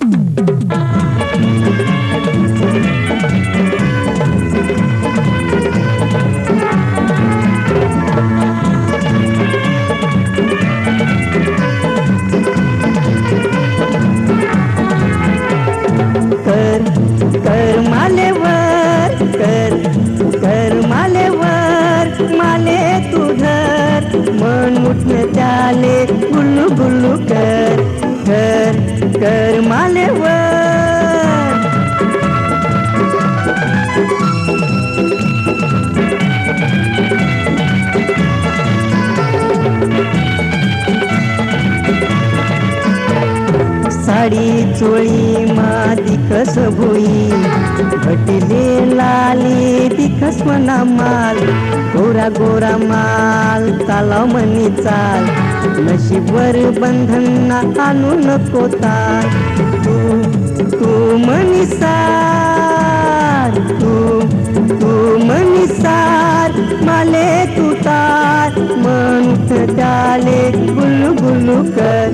कर मालेवर कर मालेवर माले तू धर मन उठन त्याले गुल्लू गुल्लू कर मालेवर साडी चोळी मा दिखस भोई भटले लाली दिखस मना माल गोरा गोरा माल चालाव मनी चाल नशीबवर बंधन आणू नको ताल तू मनी सार तू मनी सार माले तू तार मन त्याले गुल्लू गुल्लू कर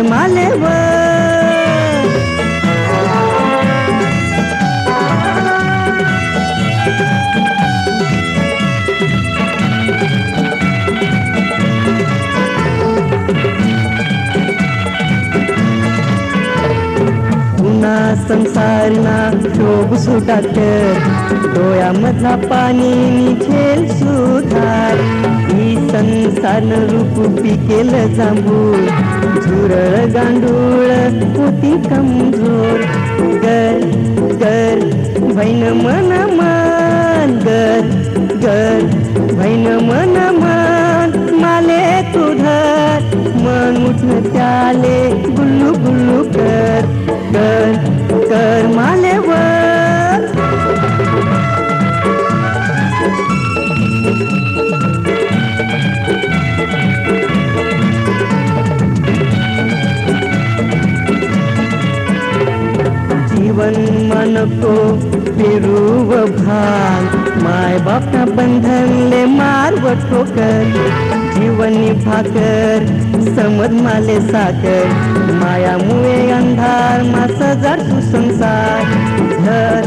मालेवर पुन्हा संसारना शोभ सुटाकर डोळ्यामधला पाणी निघेल सुधार ही संसार रूप पिकेल जांभूळ झुरळ गांडूळ होती कमजोर गर भैन मन गर भैन मन माले तू धर मन उठन त्याले गुल्लू गुल्लू कर मालेवर जीवन मन को फिरूव भाग माय बापना बंधन ले मार व ठोकर जीवन भाकर समज माले साकर माया मुळे अंधार मा सजार तू संसार धर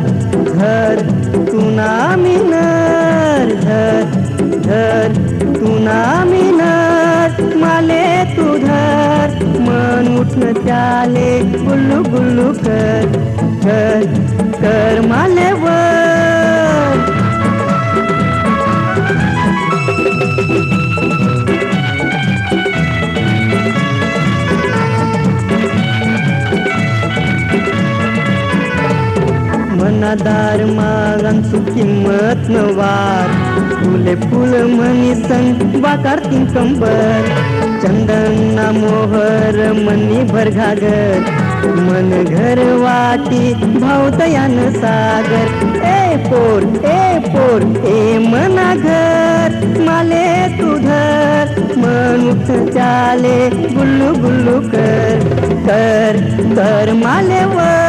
तू ना मिनर धर तू ना मिनर माले तू धर मन उठन त्याले गुल्लू गुल्लू कर मालेवर मनादार मागांची किंमत न वार फुले फुल मनी संग वाकारती कंबर चंदना मोहर मनी भर घागर मन घर वाटी भावतयान सागर ए पोर ए मना घर माले तू धर मन उठ चाले गुल्लू गुल्लू कर मालेवर